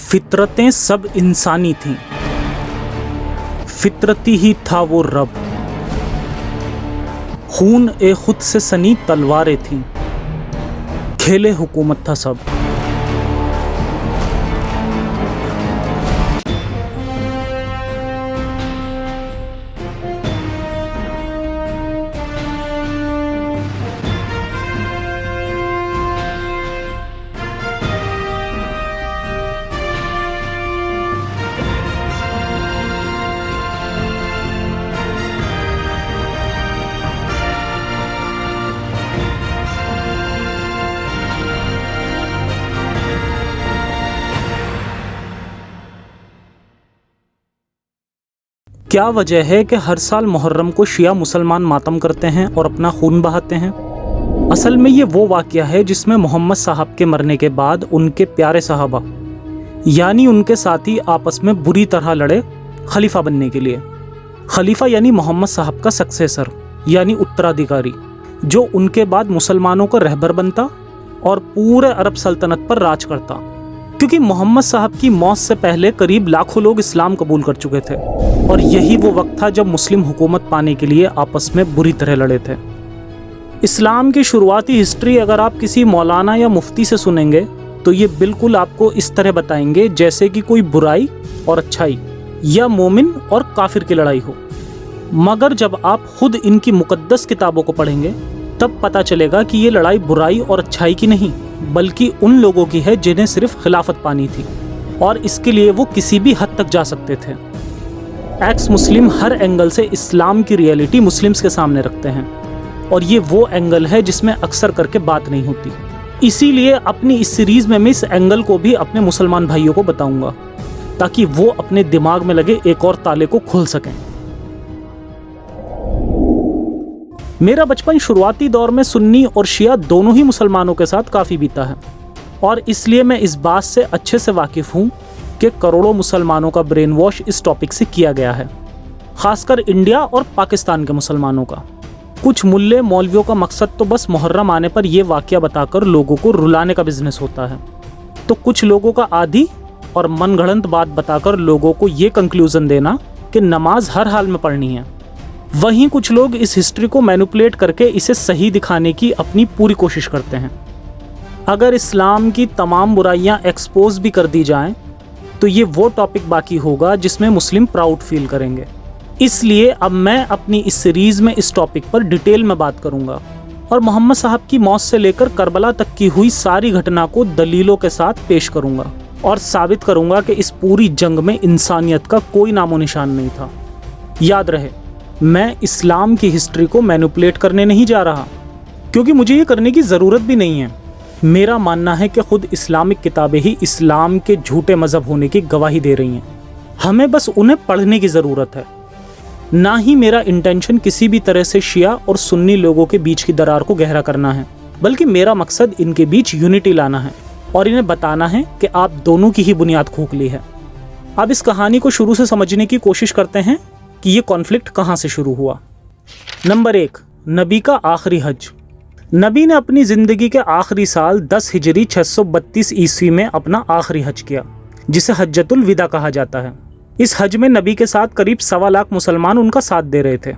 फितरतें सब इंसानी थीं, फितरती ही था वो रब। खून ए खुद से सनी तलवारें थीं, खेले हुकूमत था सब। क्या वजह है कि हर साल मुहर्रम को शिया मुसलमान मातम करते हैं और अपना खून बहाते हैं? असल में ये वो वाक़या है जिसमें मोहम्मद साहब के मरने के बाद उनके प्यारे सहाबा यानी उनके साथी आपस में बुरी तरह लड़े खलीफा बनने के लिए। खलीफा यानी मोहम्मद साहब का सक्सेसर यानी उत्तराधिकारी, जो उनके बाद मुसलमानों का रहबर बनता और पूरे अरब सल्तनत पर राज करता। क्योंकि मोहम्मद साहब की मौत से पहले करीब लाखों लोग इस्लाम कबूल कर चुके थे और यही वो वक्त था जब मुस्लिम हुकूमत पाने के लिए आपस में बुरी तरह लड़े थे। इस्लाम की शुरुआती हिस्ट्री अगर आप किसी मौलाना या मुफ्ती से सुनेंगे तो ये बिल्कुल आपको इस तरह बताएंगे जैसे कि कोई बुराई और अच्छाई या मोमिन और काफिर की लड़ाई हो। मगर जब आप खुद इनकी मुकद्दस किताबों को पढ़ेंगे तब पता चलेगा कि ये लड़ाई बुराई और अच्छाई की नहीं बल्कि उन लोगों की है जिन्हें सिर्फ खिलाफत पानी थी और इसके लिए वो किसी भी हद तक जा सकते थे। एक्स मुस्लिम हर एंगल से इस्लाम की रियलिटी मुस्लिम्स के सामने रखते हैं और ये वो एंगल है जिसमें अक्सर करके बात नहीं होती। इसीलिए अपनी इस सीरीज में मैं इस एंगल को भी अपने मुसलमान भाइयों को बताऊंगा ताकि वो अपने दिमाग में लगे एक और ताले को खोल सकें। मेरा बचपन शुरुआती दौर में सुन्नी और शिया दोनों ही मुसलमानों के साथ काफ़ी बीता है और इसलिए मैं इस बात से अच्छे से वाकिफ़ हूँ कि करोड़ों मुसलमानों का ब्रेन वॉश इस टॉपिक से किया गया है, ख़ासकर इंडिया और पाकिस्तान के मुसलमानों का। कुछ मुल्ले मौलवियों का मकसद तो बस मुहर्रम आने पर यह वाक़या बताकर लोगों को रुलाने का बिजनेस होता है, तो कुछ लोगों का आधी और मनगढ़ंत बात बताकर लोगों को ये कंक्लूज़न देना कि नमाज हर हाल में पढ़नी है। वहीं कुछ लोग इस हिस्ट्री को मैनिपुलेट करके इसे सही दिखाने की अपनी पूरी कोशिश करते हैं। अगर इस्लाम की तमाम बुराइयां एक्सपोज भी कर दी जाएं तो ये वो टॉपिक बाकी होगा जिसमें मुस्लिम प्राउड फील करेंगे। इसलिए अब मैं अपनी इस सीरीज़ में इस टॉपिक पर डिटेल में बात करूंगा और मोहम्मद साहब की मौत से लेकर करबला तक की हुई सारी घटना को दलीलों के साथ पेश करूंगा और साबित करूंगा कि इस पूरी जंग में इंसानियत का कोई नामो निशान नहीं था। याद रहे, मैं इस्लाम की हिस्ट्री को मैनिपुलेट करने नहीं जा रहा क्योंकि मुझे ये करने की ज़रूरत भी नहीं है। मेरा मानना है कि खुद इस्लामिक किताबें ही इस्लाम के झूठे मज़हब होने की गवाही दे रही हैं। हमें बस उन्हें पढ़ने की ज़रूरत है। ना ही मेरा इंटेंशन किसी भी तरह से शिया और सुन्नी लोगों के बीच की दरार को गहरा करना है, बल्कि मेरा मकसद इनके बीच यूनिटी लाना है और इन्हें बताना है कि आप दोनों की ही बुनियाद खोखली है। अब इस कहानी को शुरू से समझने की कोशिश करते हैं कि ये कॉन्फ्लिक्ट कहाँ से शुरू हुआ। नंबर 1, नबी का आखिरी हज। नबी ने अपनी ज़िंदगी के आखिरी साल 10 हिजरी 632 ईस्वी में अपना आखिरी हज किया, जिसे हज्जतुल विदा कहा जाता है। इस हज में नबी के साथ करीब 1.25 लाख मुसलमान उनका साथ दे रहे थे।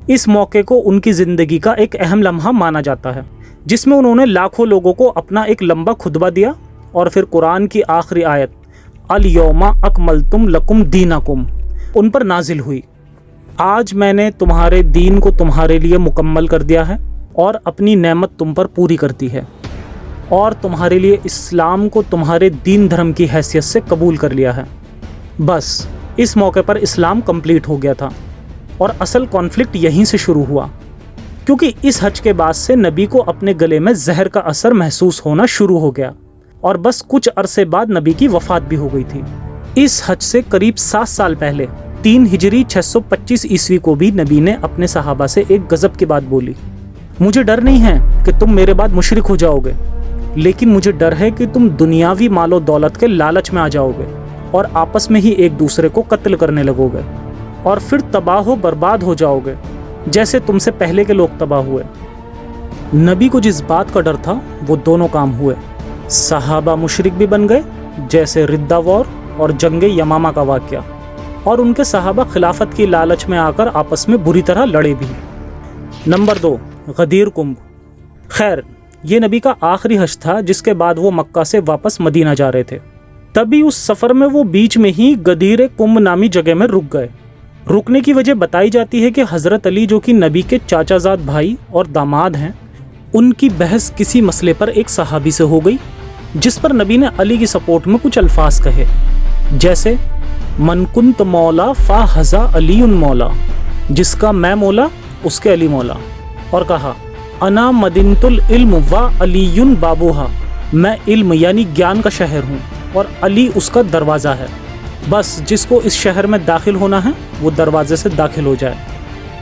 इस मौके को उनकी ज़िंदगी का एक अहम लम्हा माना जाता है, जिसमें उन्होंने लाखों लोगों को अपना एक लंबा खुतबा दिया और फिर कुरान की आखिरी आयत अल यौमा अकमलतुम लकुम दीनकुम उन पर नाजिल हुई। आज मैंने तुम्हारे दीन को तुम्हारे लिए मुकम्मल कर दिया है और अपनी नेमत तुम पर पूरी कर दी है और तुम्हारे लिए इस्लाम को तुम्हारे दीन धर्म की हैसियत से कबूल कर लिया है। बस इस मौके पर इस्लाम कंप्लीट हो गया था और असल कॉन्फ्लिक्ट यहीं से शुरू हुआ, क्योंकि इस हज के बाद से नबी को अपने गले में जहर का असर महसूस होना शुरू हो गया और बस कुछ अरसे बाद नबी की वफ़ात भी हो गई थी। इस हज से करीब 7 साल पहले 3 हिजरी 625 ईस्वी को भी नबी ने अपने सहाबा से एक गज़ब की बात बोली। मुझे डर नहीं है कि तुम मेरे बाद मुशरिक हो जाओगे, लेकिन मुझे डर है कि तुम दुनियावी मालो दौलत के लालच में आ जाओगे और आपस में ही एक दूसरे को कत्ल करने लगोगे और फिर तबाह बर्बाद हो जाओगे जैसे तुमसे पहले के लोग तबाह हुए। नबी को जिस बात का डर था वो दोनों काम हुए। सहाबा मुशरिक भी बन गए जैसे रिद्दा वॉर اور जंग यमामा का वाक़या, और उनके सहाबा खिलाफत की लालच में आकर आपस में बुरी तरह लड़े भी। नंबर 2, गदीर कुंभ। खैर, ये नबी का आखिरी हज था जिसके बाद वो मक्का से वापस मदीना जा रहे थे। तभी उस सफ़र में वो बीच में ही गदीर कुंभ नामी जगह में रुक गए। रुकने की वजह बताई जाती है कि हज़रत अली, जो कि नबी के चाचाजाद भाई और दामाद हैं, उनकी बहस किसी मसले पर एक सहाबी से हो गई, जिस पर नबी ने अली की सपोर्ट में कुछ अल्फाज कहे, जैसे मन कुंत मौला फ़ा हज़ा अलीउन मौला, जिसका मैं मौला उसके अली मौला, और कहा अना मदीनतुल इल्म व अलीयुन बाबूहा, मैं इल्म यानी ज्ञान का शहर हूँ और अली उसका दरवाज़ा है, बस जिसको इस शहर में दाखिल होना है वो दरवाजे से दाखिल हो जाए।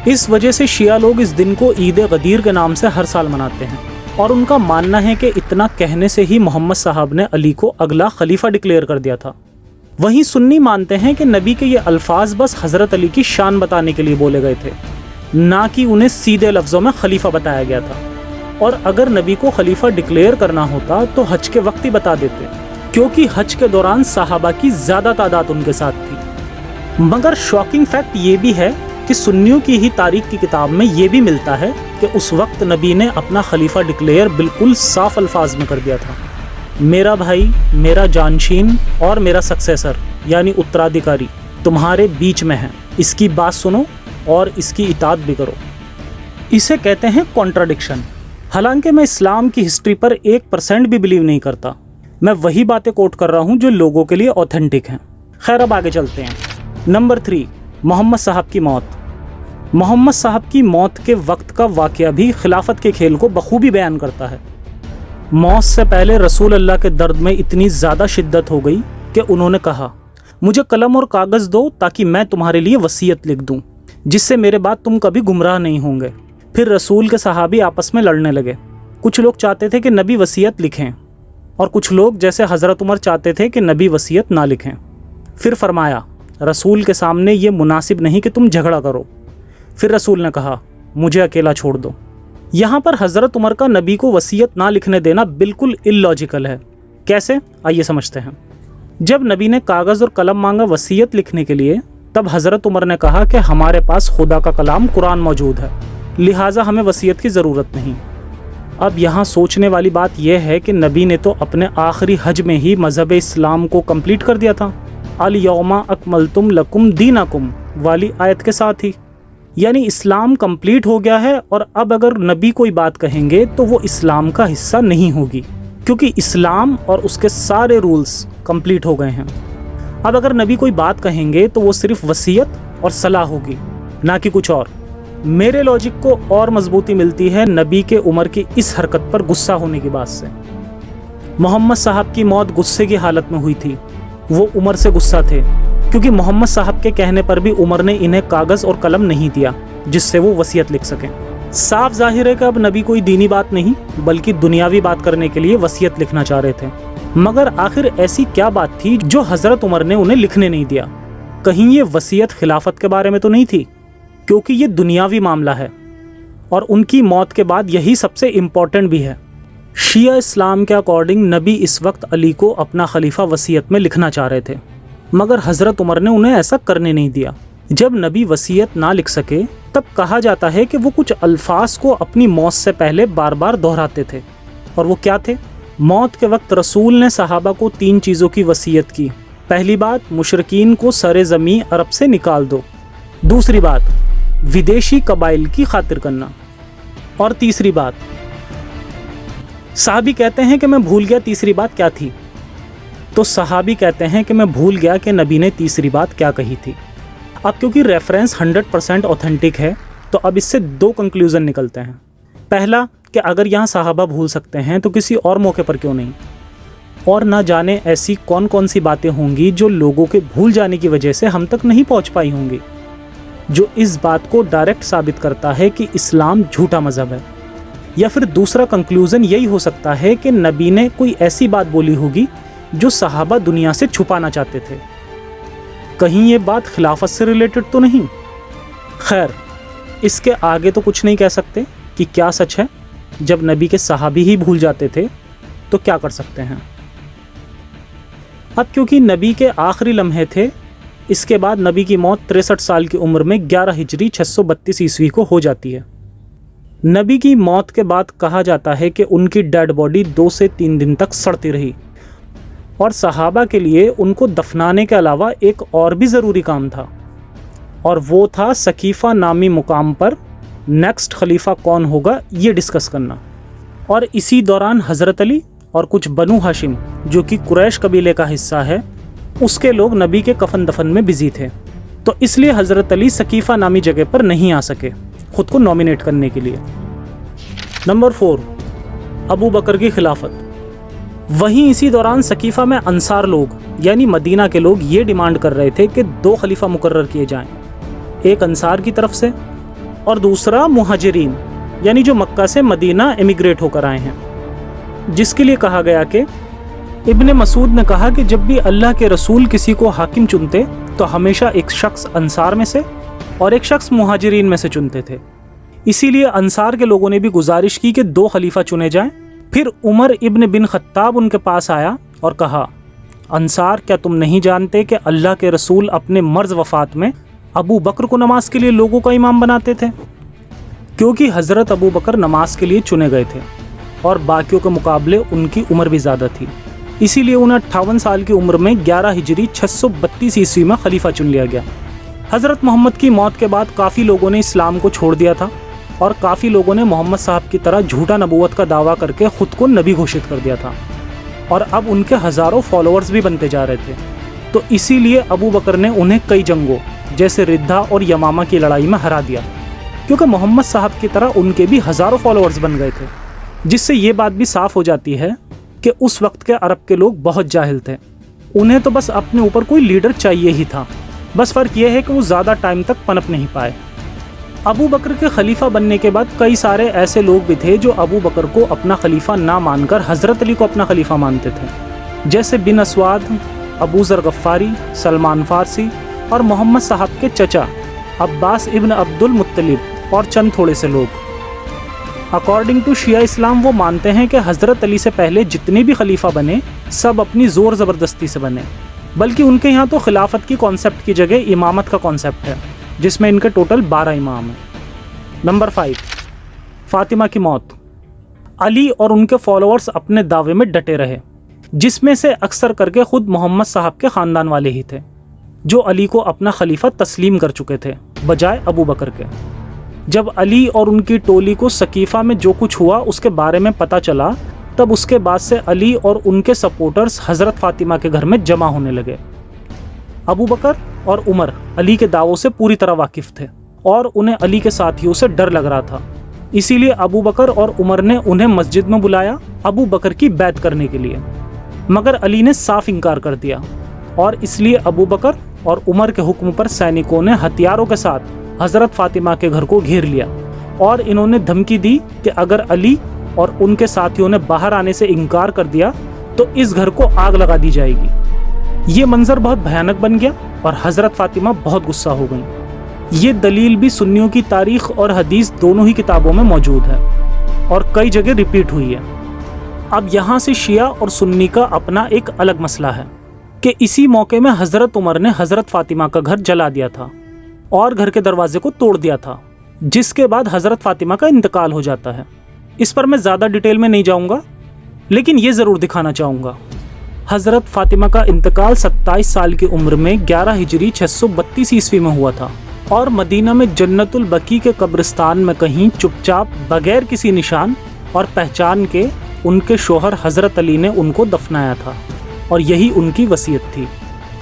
इस वजह से शिया लोग इस दिन को ईद गदीर के नाम से हर साल मनाते हैं, और उनका मानना है कि इतना कहने से ही मोहम्मद साहब ने अली को अगला खलीफा डिक्लेयर कर दिया था। वहीं सुन्नी मानते हैं कि नबी के ये अल्फाज बस हज़रत अली की शान बताने के लिए बोले गए थे, ना कि उन्हें सीधे लफ्ज़ों में खलीफा बताया गया था। और अगर नबी को खलीफा डिक्लेयर करना होता तो हज के वक्त ही बता देते, क्योंकि हज के दौरान सहाबा की ज़्यादा तादाद उनके साथ थी। मगर शॉकिंग फैक्ट ये भी है कि सुन्नियों की ही तारीख की किताब में ये भी मिलता है कि उस वक्त नबी ने अपना खलीफा डिक्लेयर बिल्कुल साफ अल्फाज में कर दिया था, मेरा भाई, मेरा जानशीन और मेरा सक्सेसर यानी उत्तराधिकारी तुम्हारे बीच में है, इसकी बात सुनो और इसकी इताअत भी करो। इसे कहते हैं कॉन्ट्राडिक्शन। हालांकि मैं इस्लाम की हिस्ट्री पर 1% भी बिलीव नहीं करता, मैं वही बातें कोट कर रहा हूँ जो लोगों के लिए ऑथेंटिक हैं। खैर, अब आगे चलते हैं। नंबर 3, मोहम्मद साहब की मौत। मोहम्मद साहब की मौत के वक्त का वाक़या भी खिलाफत के खेल को बखूबी बयान करता है। मौत से पहले रसूल अल्लाह के दर्द में इतनी ज़्यादा शिद्दत हो गई कि उन्होंने कहा, मुझे कलम और कागज़ दो ताकि मैं तुम्हारे लिए वसीयत लिख दूँ, जिससे मेरे बाद तुम कभी गुमराह नहीं होंगे। फिर रसूल के सहाबी आपस में लड़ने लगे। कुछ लोग चाहते थे कि नबी वसीयत लिखें, और कुछ लोग जैसे हज़रत उमर चाहते थे कि नबी वसीयत ना लिखें। फिर फरमाया, रसूल के सामने ये मुनासिब नहीं कि तुम झगड़ा करो। फिर रसूल ने कहा, मुझे अकेला छोड़ दो। यहाँ पर हज़रत उमर का नबी को वसीयत ना लिखने देना बिल्कुल इलॉजिकल है। कैसे, आइए समझते हैं। जब नबी ने कागज़ और कलम मांगा वसीयत लिखने के लिए, तब हज़रत उमर ने कहा कि हमारे पास खुदा का कलाम कुरान मौजूद है, लिहाजा हमें वसीयत की ज़रूरत नहीं। अब यहाँ सोचने वाली बात यह है कि नबी ने तो अपने आखिरी हज में ही मज़हब इस्लाम को कंप्लीट कर दिया था, अल यौमा अकमलतुम लकुम दीनकुम वाली आयत के साथ ही, यानी इस्लाम कंप्लीट हो गया है। और अब अगर नबी कोई बात कहेंगे तो वो इस्लाम का हिस्सा नहीं होगी, क्योंकि इस्लाम और उसके सारे रूल्स कंप्लीट हो गए हैं। अब अगर नबी कोई बात कहेंगे तो वो सिर्फ वसीयत और सलाह होगी, ना कि कुछ और। मेरे लॉजिक को और मजबूती मिलती है नबी के उमर की इस हरकत पर गुस्सा होने की बात से। मोहम्मद साहब की मौत गुस्से की हालत में हुई थी, वो उमर से गुस्सा थे, क्योंकि मोहम्मद साहब के कहने पर भी उमर ने इन्हें कागज़ और कलम नहीं दिया जिससे वो वसीयत लिख सकें। साफ जाहिर है कि अब नबी कोई दीनी बात नहीं बल्कि दुनियावी बात करने के लिए वसीयत लिखना चाह रहे थे। मगर आखिर ऐसी क्या बात थी जो हज़रत उमर ने उन्हें लिखने नहीं दिया? कहीं ये वसीयत खिलाफत के बारे में तो नहीं थी, क्योंकि ये दुनियावी मामला है और उनकी मौत के बाद यही सबसे इम्पॉर्टेंट भी है। शिया इस्लाम के अकॉर्डिंग नबी इस वक्त अली को अपना खलीफा वसीयत में लिखना चाह रहे थे, मगर हज़रत उमर ने उन्हें ऐसा करने नहीं दिया। जब नबी वसीयत ना लिख सके तब कहा जाता है कि वो कुछ अल्फाज को अपनी मौत से पहले बार बार दोहराते थे। और वो क्या थे? मौत के वक्त रसूल ने सहाबा को 3 चीज़ों की वसीयत की। पहली बात, मुशरिकीन को सरे ज़मीं अरब से निकाल दो। दूसरी बात, विदेशी कबाइल की खातिर करना। और तीसरी बात, साहबी कहते हैं कि मैं भूल गया तीसरी बात क्या थी। तो सहाबी कहते हैं कि मैं भूल गया कि नबी ने तीसरी बात क्या कही थी। अब क्योंकि रेफरेंस 100% ऑथेंटिक है तो अब इससे 2 कंक्लूज़न निकलते हैं। पहला कि अगर यहाँ सहाबा भूल सकते हैं तो किसी और मौके पर क्यों नहीं, और ना जाने ऐसी कौन कौन सी बातें होंगी जो लोगों के भूल जाने की वजह से हम तक नहीं पहुँच पाई होंगी, जो इस बात को डायरेक्ट साबित करता है कि इस्लाम झूठा मज़हब है। या फिर दूसरा कंक्लूज़न यही हो सकता है कि नबी ने कोई ऐसी बात बोली होगी जो सहाबा दुनिया से छुपाना चाहते थे। कहीं ये बात खिलाफत से रिलेटेड तो नहीं? खैर, इसके आगे तो कुछ नहीं कह सकते कि क्या सच है। जब नबी के सहाबी ही भूल जाते थे तो क्या कर सकते हैं। अब क्योंकि नबी के आखिरी लम्हे थे, इसके बाद नबी की मौत 63 साल की उम्र में 11 हिजरी 632 ईस्वी को हो जाती है। नबी की मौत के बाद कहा जाता है कि उनकी डेड बॉडी 2 से 3 दिन तक सड़ती रही और सहाबा के लिए उनको दफनाने के अलावा एक और भी ज़रूरी काम था, और वो था सकीफ़ा नामी मुकाम पर नेक्स्ट खलीफा कौन होगा ये डिस्कस करना। और इसी दौरान हज़रत अली और कुछ बनु हाशिम जो कि कुरैश कबीले का हिस्सा है, उसके लोग नबी के कफन दफन में बिजी थे, तो इसलिए हज़रत अली सकीफ़ा नामी जगह पर नहीं आ सके खुद को नॉमिनेट करने के लिए। नंबर 4, अबू बकर की खिलाफत। वहीं इसी दौरान सकीफ़ा में अंसार लोग यानी मदीना के लोग ये डिमांड कर रहे थे कि 2 खलीफा मुकर्रर किए जाएं, एक अंसार की तरफ से और दूसरा मुहाजिरीन यानी जो मक्का से मदीना एमिग्रेट होकर आए हैं, जिसके लिए कहा गया कि इब्ने मसूद ने कहा कि जब भी अल्लाह के रसूल किसी को हाकिम चुनते तो हमेशा एक शख्स अंसार में से और एक शख्स मुहाजिरीन में से चुनते थे। इसीलिए अंसार के लोगों ने भी गुजारिश की कि 2 खलीफा चुने जाएं। फिर उमर इब्न बिन खत्ताब उनके पास आया और कहा, अंसार क्या तुम नहीं जानते कि अल्लाह के रसूल अपने मर्ज वफात में अबू बकर को नमाज के लिए लोगों का इमाम बनाते थे? क्योंकि हज़रत अबू बकर नमाज के लिए चुने गए थे और बाकियों के मुकाबले उनकी उम्र भी ज़्यादा थी, इसीलिए उन्हें 58 साल की उम्र में 11 हिजरी 632 ईस्वी में खलीफा चुन लिया गया। हज़रत मोहम्मद की मौत के बाद काफ़ी लोगों ने इस्लाम को छोड़ दिया था और काफ़ी लोगों ने मोहम्मद साहब की तरह झूठा नबूवत का दावा करके ख़ुद को नबी घोषित कर दिया था, और अब उनके हज़ारों फॉलोअर्स भी बनते जा रहे थे। तो इसीलिए अबू बकर ने उन्हें कई जंगों जैसे रिद्धा और यमामा की लड़ाई में हरा दिया, क्योंकि मोहम्मद साहब की तरह उनके भी हज़ारों फॉलोअर्स बन गए थे। जिससे ये बात भी साफ़ हो जाती है कि उस वक्त के अरब के लोग बहुत जाहिल थे, उन्हें तो बस अपने ऊपर कोई लीडर चाहिए ही था। बस फ़र्क यह है कि वो ज़्यादा टाइम तक पनप नहीं पाए। अबू बकर के खलीफा बनने के बाद कई सारे ऐसे लोग भी थे जो अबू बकर को अपना खलीफा ना मानकर हज़रत अली को अपना खलीफा मानते थे, जैसे बिन अस्वाद, अबू ज़र गफ़ारी, सलमान फ़ारसी और मोहम्मद साहब के चचा अब्बास इब्न अब्दुल मुत्तलिब और चंद थोड़े से लोग। अकॉर्डिंग टू शिया इस्लाम वो मानते हैं कि हज़रत अली से पहले जितने भी खलीफा बने सब अपनी ज़ोर ज़बरदस्ती से बने, बल्कि उनके यहाँ तो खिलाफत की कॉन्सेप्ट की जगह इमामत का कॉन्सेप्ट है, जिसमें इनके टोटल 12 इमाम हैं। नंबर 5, फ़ातिमा की मौत। अली और उनके फॉलोअर्स अपने दावे में डटे रहे, जिसमें से अक्सर करके ख़ुद मोहम्मद साहब के ख़ानदान वाले ही थे, जो अली को अपना खलीफा तस्लीम कर चुके थे बजाय अबू बकर के। जब अली और उनकी टोली को सकीफ़ा में जो कुछ हुआ उसके बारे में पता चला, तब उसके बाद से अली और उनके सपोर्टर्स हज़रत फ़ातिमा के घर में जमा होने लगे। अबू बकर और उमर अली के दावों से पूरी तरह वाकिफ़ थे और उन्हें अली के साथियों से डर लग रहा था, इसीलिए अबू बकर और उमर ने उन्हें मस्जिद में बुलाया अबू बकर की बैत करने के लिए, मगर अली ने साफ इनकार कर दिया, और इसलिए अबू बकर और उमर के हुक्म पर सैनिकों ने हथियारों के साथ हज़रत फ़ातिमा के घर को घेर लिया और इन्होंने धमकी दी कि अगर अली और उनके साथियों ने बाहर आने से इनकार कर दिया तो इस घर को आग लगा दी जाएगी। ये मंजर बहुत भयानक बन गया और हज़रत फ़ातिमा बहुत गुस्सा हो गई। ये दलील भी सुन्नियों की तारीख़ और हदीस दोनों ही किताबों में मौजूद है और कई जगह रिपीट हुई है। अब यहाँ से शिया और सुन्नी का अपना एक अलग मसला है कि इसी मौके में हज़रत उमर ने हज़रत फ़ातिमा का घर जला दिया था और घर के दरवाजे को तोड़ दिया था, जिसके बाद हज़रत फ़ातिमा का इंतकाल हो जाता है। इस पर मैं ज़्यादा डिटेल में नहीं जाऊँगा, लेकिन ये ज़रूर दिखाना चाहूँगा। हज़रत फ़ातिमा का इंतकाल 27 साल की उम्र में 11 हिजरी 632 ईस्वी में हुआ था और मदीना में जन्नतुल बकी के कब्रिस्तान में कहीं चुपचाप बगैर किसी निशान और पहचान के उनके शोहर हज़रत अली ने उनको दफनाया था और यही उनकी वसीयत थी।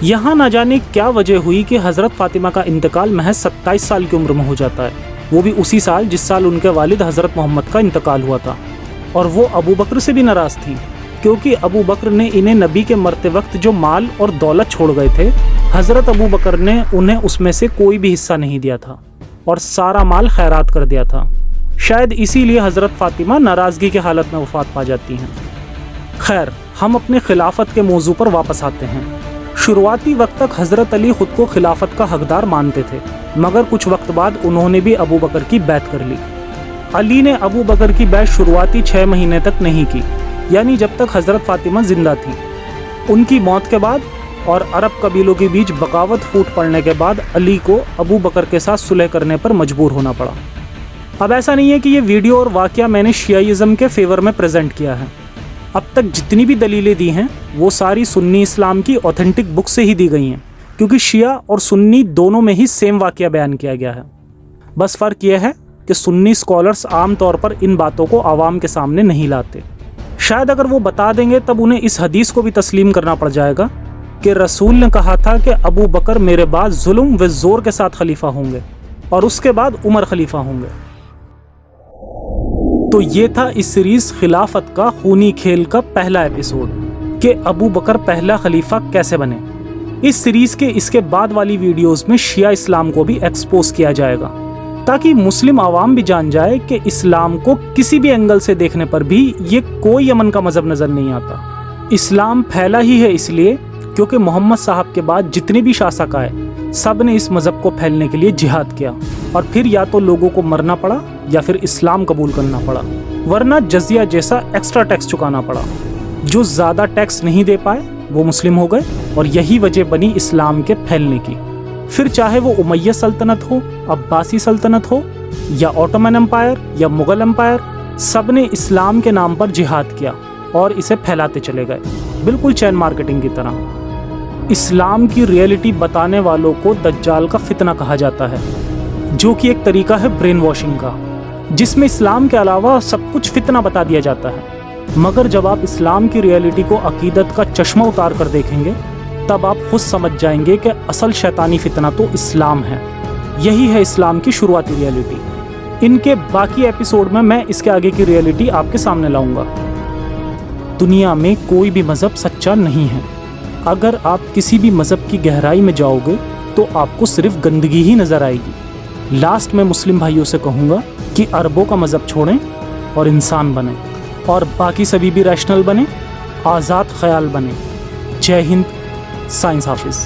यहाँ ना जाने क्या वजह हुई कि हज़रत फ़ातिमा का इंतकाल महज 27 साल की उम्र में हो जाता है, वो भी उसी साल जिस साल उनके वालिद हज़रत मोहम्मद का इंतकाल हुआ था। और वो अबू बकर से भी नाराज़ थी, क्योंकि अबू बकर ने इन्हें नबी के मरते वक्त जो माल और दौलत छोड़ गए थे, हज़रत अबू बकर ने उन्हें उसमें से कोई भी हिस्सा नहीं दिया था और सारा माल खैरात कर दिया था। शायद इसीलिए हज़रत फ़ातिमा नाराज़गी की हालत में वफ़ात पा जाती हैं। खैर, हम अपने खिलाफत के मौजू पर वापस आते हैं। शुरुआती वक्त तक हज़रत अली ख़ुद को खिलाफत का हकदार मानते थे, मगर कुछ वक्त बाद उन्होंने भी अबू बकर की बैत कर ली। अली ने अबू बकर की बैत शुरुआती 6 महीने तक नहीं की, यानी जब तक हज़रत फ़ातिमा ज़िंदा थी। उनकी मौत के बाद और अरब कबीलों के बीच बगावत फूट पड़ने के बाद अली को अबू बकर के साथ सुलह करने पर मजबूर होना पड़ा। अब ऐसा नहीं है कि ये वीडियो और वाक़या मैंने शियाइज़्म के फेवर में प्रेजेंट किया है। अब तक जितनी भी दलीलें दी हैं वो सारी सुन्नी इस्लाम की ऑथेंटिक बुक से ही दी गई हैं, क्योंकि शिया और सुन्नी दोनों में ही सेम वाक़या बयान किया गया है। बस फ़र्क यह है कि सुन्नी स्कॉलर्स आम तौर पर इन बातों को आवाम के सामने नहीं लाते। शायद अगर वो बता देंगे तब उन्हें इस हदीस को भी तस्लीम करना पड़ जाएगा कि रसूल ने कहा था कि अबू बकर मेरे बाद जुल्म व ज़ोर के साथ खलीफा होंगे और उसके बाद उमर खलीफा होंगे। तो ये था इस सीरीज़ खिलाफत का खूनी खेल का पहला एपिसोड कि अबू बकर पहला खलीफा कैसे बने। इस सीरीज़ के इसके बाद वाली वीडियोस में शिया इस्लाम को भी एक्सपोज किया जाएगा, ताकि मुस्लिम आवाम भी जान जाए कि इस्लाम को किसी भी एंगल से देखने पर भी ये कोई अमन का मज़हब नज़र नहीं आता। इस्लाम फैला ही है इसलिए क्योंकि मोहम्मद साहब के बाद जितने भी शासक आए सब ने इस मज़हब को फैलने के लिए जिहाद किया, और फिर या तो लोगों को मरना पड़ा या फिर इस्लाम कबूल करना पड़ा, वरना जजिया जैसा एक्स्ट्रा टैक्स चुकाना पड़ा। जो ज़्यादा टैक्स नहीं दे पाए वो मुस्लिम हो गए, और यही वजह बनी इस्लाम के फैलने की। फिर चाहे वो उमैया सल्तनत हो, अब्बासी सल्तनत हो, या ऑटोमन एम्पायर या मुग़ल एम्पायर, सब ने इस्लाम के नाम पर जिहाद किया और इसे फैलाते चले गए, बिल्कुल चैन मार्केटिंग की तरह। इस्लाम की रियलिटी बताने वालों को दज्जाल का फितना कहा जाता है, जो कि एक तरीका है ब्रेन वॉशिंग का, जिसमें इस्लाम के अलावा सब कुछ फितना बता दिया जाता है। मगर जब आप इस्लाम की रियलिटी को अकीदत का चश्मा उतार कर देखेंगे तब आप खुद समझ जाएंगे कि असल शैतानी फितना तो इस्लाम है। यही है इस्लाम की शुरुआती रियलिटी। इनके बाकी एपिसोड में मैं इसके आगे की रियलिटी आपके सामने लाऊंगा। दुनिया में कोई भी मज़हब सच्चा नहीं है। अगर आप किसी भी मज़हब की गहराई में जाओगे तो आपको सिर्फ गंदगी ही नज़र आएगी। लास्ट में मुस्लिम भाइयों से कहूँगा कि अरबों का मज़हब छोड़ें और इंसान बने, और बाकी सभी भी रैशनल बने, आज़ाद ख्याल बने। जय हिंद, साइंस हाफिज़।